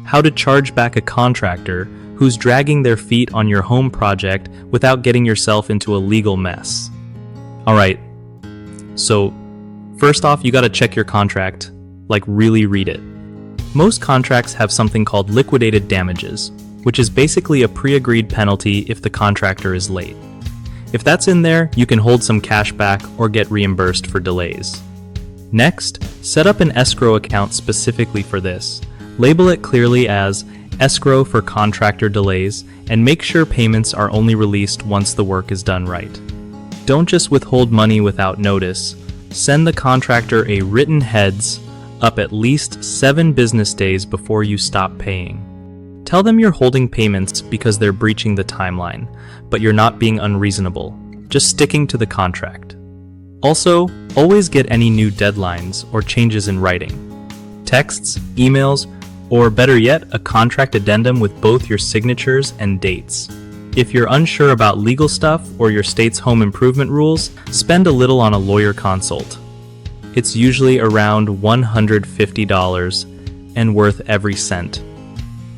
how to charge back a contractor who's dragging their feet on your home project without getting yourself into a legal mess. Alright, so first off, you gotta check your contract, like really read it. Most contracts have something called liquidated damages, which is basically a pre-agreed penalty if the contractor is late. If that's in there, you can hold some cash back or get reimbursed for delays. Next, set up an escrow account specifically for this. Label it clearly as escrow for contractor delays and make sure payments are only released once the work is done right. Don't just withhold money without notice. Send the contractor a written heads up at least 7 business days before you stop paying. Tell them you're holding payments because they're breaching the timeline, but you're not being unreasonable, just sticking to the contract. Also, always get any new deadlines or changes in writing. Texts, emails, or better yet, a contract addendum with both your signatures and dates. If you're unsure about legal stuff or your state's home improvement rules, spend a little on a lawyer consult. It's usually around $150 and worth every cent.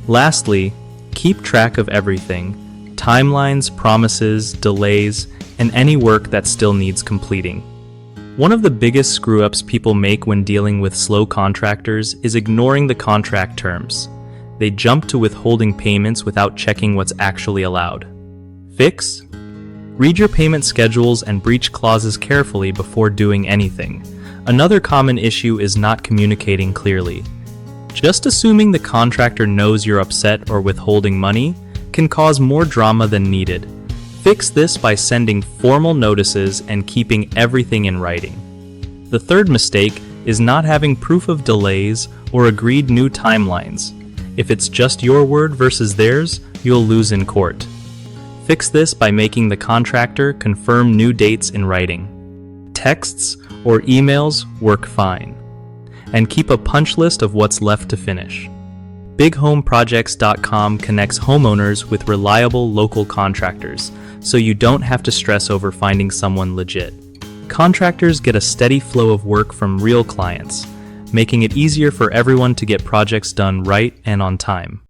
Lastly, keep track of everything: timelines, promises, delays, and any work that still needs completing. One of the biggest screw-ups people make when dealing with slow contractors is ignoring the contract terms. They jump to withholding payments without checking what's actually allowed. Fix? Read your payment schedules and breach clauses carefully before doing anything. Another common issue is not communicating clearly. Just assuming the contractor knows you're upset or withholding money can cause more drama than needed. Fix this by sending formal notices and keeping everything in writing. The third mistake is not having proof of delays or agreed new timelines. If it's just your word versus theirs, you'll lose in court. Fix this by making the contractor confirm new dates in writing. Texts or emails work fine. And keep a punch list of what's left to finish. BigHomeProjects.com connects homeowners with reliable local contractors, so you don't have to stress over finding someone legit. Contractors get a steady flow of work from real clients, making it easier for everyone to get projects done right and on time.